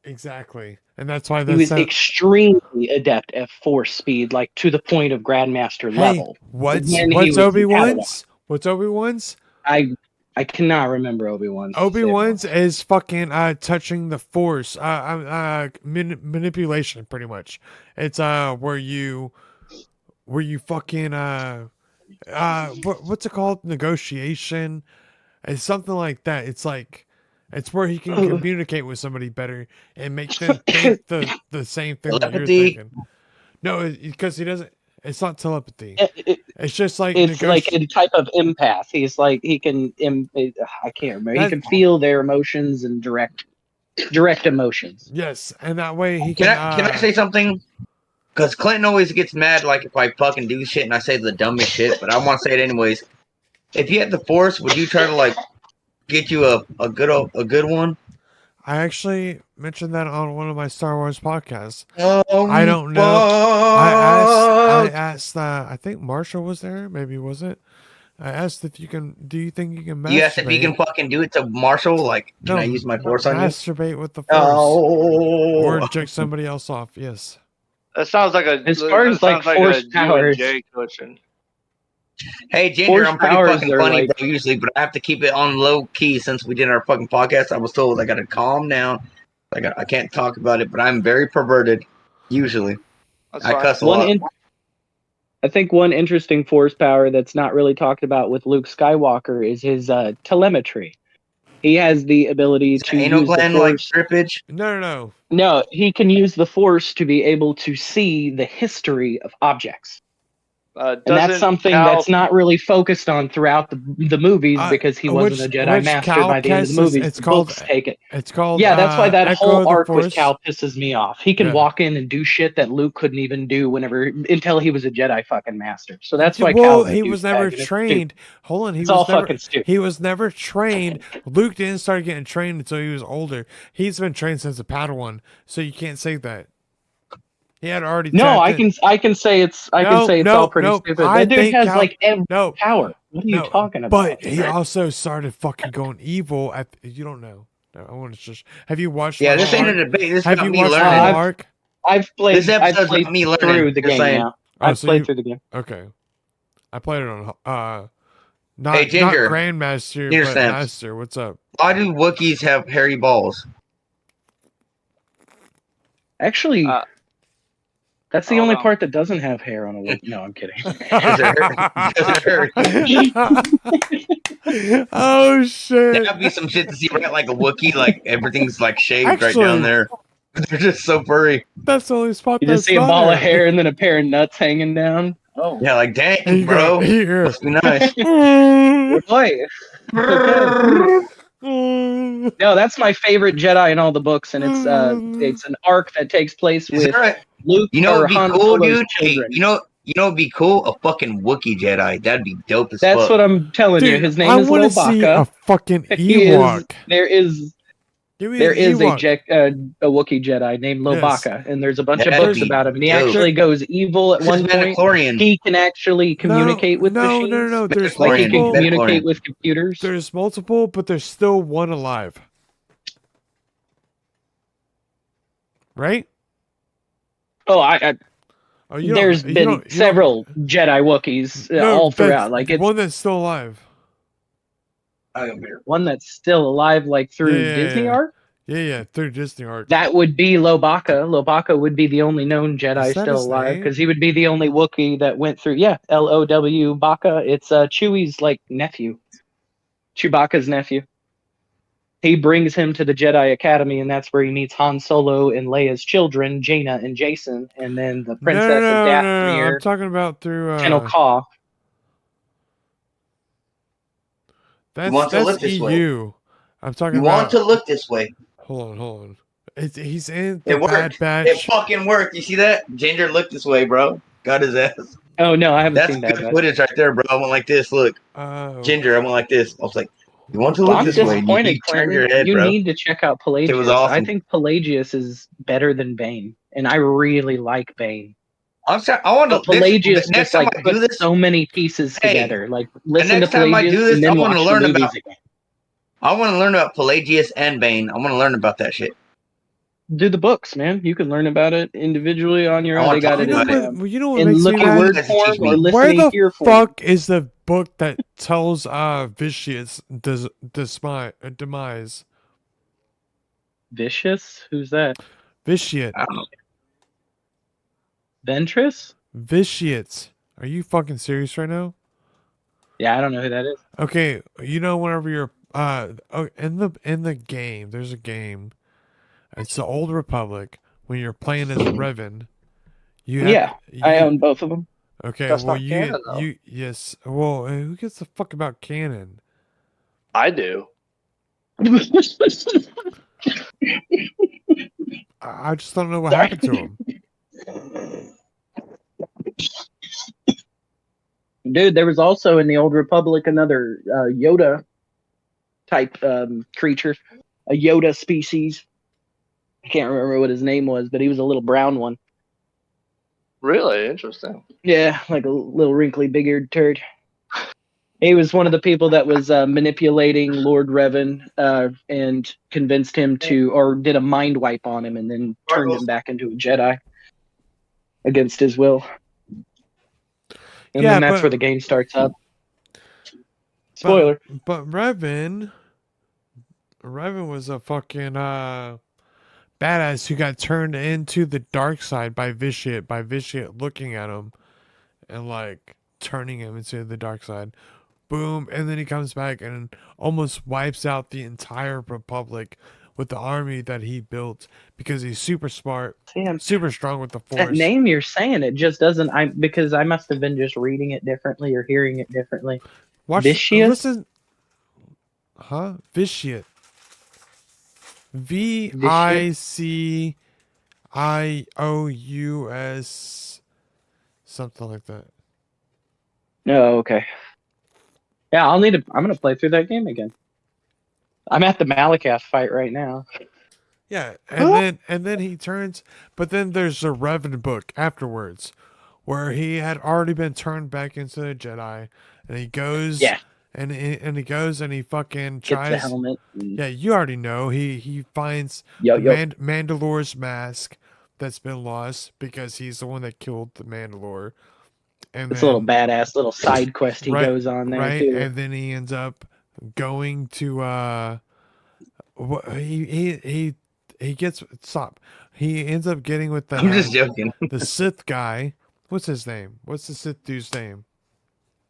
Exactly. And that's why He that's was extremely adept at Force speed, like to the point of Grandmaster hey, level. what's When he what's was in Obi-Wan's? What's Obi-Wan's? I cannot remember Obi-Wan's. Obi-Wan's is fucking touching the Force, manipulation, pretty much. It's where you fucking what's it called? Negotiation. It's something like that. It's like it's where he can communicate with somebody better and make them think the same thing that you're Telepathy? thinking. No, because he doesn't. It's not telepathy. It, It's just like it's like a type of empath. He's like I can't remember. He can feel their emotions and direct emotions. yes, and that way he Can can. I say something? Because Clinton always gets mad, like if I fucking do shit and I say the dumbest shit, but I want to say it anyways. If you had the Force, would you try to like get you a good one? I actually mentioned that on one of my Star Wars podcasts. Oh, I don't know. I asked. I think Marshall was there. Maybe was it? I asked if you can. Do you think you can masturbate? You asked if you can fucking do it to Marshall. Like, can No, I use my Force on you? masturbate with the Force, Oh, or jerk somebody else off. Yes. That sounds like a. As far as, like, Force powers- J question. hey, Ginger, Force I'm pretty powers fucking are funny like- though, usually, but I have to keep it on low key since we did our fucking podcast. I was told I gotta calm down. I can't talk about it, but I'm very perverted. Usually, That's I fine. cuss a lot. I think one interesting Force power that's not really talked about with Luke Skywalker is his telemetry. He has the ability to Anal use the gland like Force. drippage. No. No, he can use the Force to be able to see the history of objects. And that's something that's not really focused on throughout the movies because he wasn't a Jedi Master by the end of the movies. It's The called. books take it. It's called. Yeah, that's why that Echo whole of the arc with Force. Cal pisses me off. He can Yeah. walk in and do shit that Luke couldn't even do until he was a Jedi fucking master. So that's why Well, Cal's a he was douchebag, never and it's trained. stupid. Hold on, It's all fucking stupid. He was never trained. Luke didn't start getting trained until he was older. He's been trained since a Padawan, so you can't say that. He had already. No, tapped in. I can say it's all pretty stupid. That dude has like every power. What are you talking about? But he also started fucking going evil at. You don't know. No, I want to just. Have you watched? Yeah, my this whole ain't a arc? debate. This is Have about you me watched learning. my whole arc? I've played. This episode's I've played about me learning. through the Just game saying. now. Oh, I've so played you- through the game. Okay. I played it on not Hey, Ginger. not Grandmaster, Ginger but Snaps. Master. What's up? Why do Wookiees have hairy balls? Actually, that's the I don't only know. part that doesn't have hair on a Wookiee. No, I'm kidding. Oh shit! That'd be some shit to see, right? Like a Wookiee, like everything's like shaved right Actually- down there. They're just so furry. That's the only spot You that's just see a not ball of there. hair and then a pair of nuts hanging down. Oh, Yeah, like Here dang, you bro. go. Here. Must be nice. boy. No, that's my favorite Jedi in all the books, and it's an arc that takes place Is with there a, Luke you know or what'd be Han cool, Solo's dude? Hey, children. you know what'd be cool? A fucking Wookiee Jedi. That'd be dope as That's fuck. what I'm telling you. Dude, His name I is want to see a Lobaka. fucking He Ewok. Give me There an is Ewok. a Wookiee Jedi named Yes. Lobaka, and there's a bunch of That'd books be about him. And he dope. actually goes evil at This one is point. Mandalorian. He can actually communicate with machines. No. There's Like he can Mandalorian. communicate Mandalorian. with computers. There's multiple, but there's still one alive. Right? Oh, Oh, you don't- there's you been don't- you don't- several Jedi Wookiees No, all throughout. that's Like it's one that's still alive. one that's still alive, like through Yeah, Disney yeah. art. Yeah, through Disney art. That would be Lobaka. Lobaka would be the only known Jedi Is that still his alive name? because he would be the only Wookiee that went through. Yeah, Low Baka. It's Chewie's like nephew, Chewbacca's nephew. He brings him to the Jedi Academy, and that's where he meets Han Solo and Leia's children, Jaina and Jason, and then the princess of No. Dathomir, I'm talking about through. Tenel Ka. want to look That's this way. EU. I'm talking You about. want to look this way. Hold on. He's in It the Bad worked. Batch. It fucking worked. You see that? Ginger looked this way, bro. Got his ass. Oh no, I haven't That's seen good that. Batch. footage right there, bro. I went like this. Look, Oh. Ginger. I went like this. I was like, "You want to Well, look I'm this way?" disappointed, You turned your Clinton. head, You bro. need to check out Pelagius. awesome. I think Pelagius is better than Bane, and I really like Bane. I'm sorry. I want to. But Pelagius next just time like I do puts this, so many pieces Hey, together. Like listen to next time I Pelagius do this, and then I wanna watch learn the movies about- again. I want to learn about Pelagius and Bane. I want to learn about that shit. Do the books, man. You can learn about it individually on your I own. wanna They got talk it about in, it. You know what in makes me looking mad? word Guys, form teach or me. Where listening the ear form. fuck is the book that tells Vicious demise? Vicious? Who's that? Vitiate. I don't know. Ventress? Vitiates. Are you fucking serious right now? Yeah, I don't know who that is. Okay, you know whenever you're in the game, there's a game. It's the Old Republic when you're playing as Revan. I own both of them. Okay, That's well not canon, though. yes. Well, who gives a fuck about canon? I do. I just don't know what happened to him. Dude, there was also in the Old Republic another Yoda type creature, a Yoda species. I can't remember what his name was, but he was a little brown one. Really interesting. Yeah, like a little wrinkly, big-eared turd. He was one of the people that was manipulating Lord Revan and convinced him to, or did a mind wipe on him and then turned him back into a Jedi against his will. And Yeah, then that's but- where the game starts up. Spoiler. But Revan was a fucking badass who got turned into the dark side by Vitiate looking at him and like turning him into the dark side. Boom, and then he comes back and almost wipes out the entire Republic with the army that he built because he's super smart, Sam, super strong with the that force. name you're saying, it just doesn't. Because I must have been just reading it differently or hearing it differently. Vitious? Listen. Huh? Vitiate. VICIOUS. Something like that. No, okay. Yeah, I'm gonna play through that game again. I'm at the Malakath fight right now. Yeah, and then he turns, but then there's a Revan book afterwards, where he had already been turned back into a Jedi, and he goes, and he goes and he fucking Gets the tries. helmet. Yeah, you already know he finds Yo. Mandalore's mask that's been lost because he's the one that killed the Mandalore. And It's a little badass little side quest he goes on there right, too. and then he ends up going to he gets stop. He ends up getting with the I'm just joking. the Sith guy. What's his name? What's the Sith dude's name?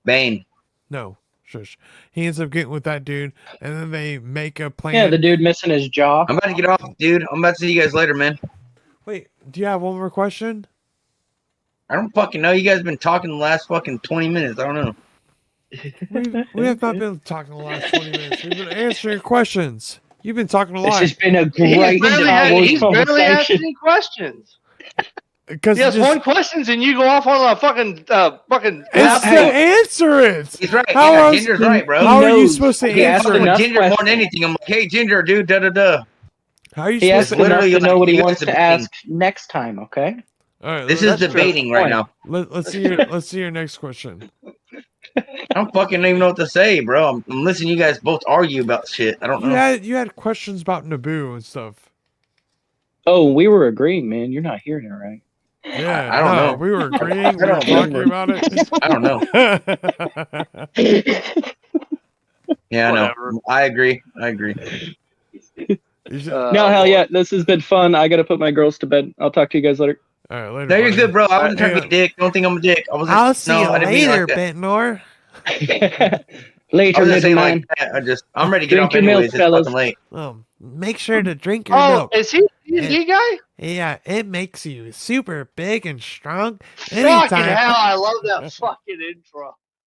Bane. No, shush. He ends up getting with that dude, and then they make a plan. Yeah, the dude missing his jaw. I'm about to get off, dude. I'm about to see you guys later, man. Wait, do you have one more question? I don't fucking know. You guys have been talking the last fucking 20 minutes. I don't know. We have not been talking the last 20 minutes. We've been answering questions. You've been talking a This lot. has been a great He's barely asked conversation. any questions. Because He has one questions and you go off on a fucking answer it. He's right. How Yeah, else- Ginger's right, bro. How are you knows. supposed to He asked answer it? enough Ginger more than questions. anything. I'm like, hey, Ginger, dude, da-da-da. How are you He supposed asked to enough literally to like know what he you wants guys to are ask next time, okay? All right, This is debating right now. Let's see your next question. I don't fucking even know what to say, bro. I'm listening to you guys both argue about shit. I don't know. You had questions about Naboo and stuff. Oh, we were agreeing, man. You're not hearing it right. Yeah, I don't no, know. we were agreeing. We I were don't talking remember. about it. I don't know. Yeah, I know. Whatever. I agree. You should- No, hell yeah. This has been fun. I got to put my girls to bed. I'll talk to you guys later. All right, later. No, you're buddy. good, bro. I wasn't trying to Hey, be a dick. Don't think I'm a dick. I wasn't. I'll see no, you I didn't mean it later, like that. Bentnor. I Later, was just little saying man. like that. I'm ready to get Drink off your milk, anyways. It's fellas. fucking late. Make sure to drink your Oh, milk. is he D&D guy? Yeah, it makes you super big and strong. Fucking Anytime. hell, I love that fucking intro.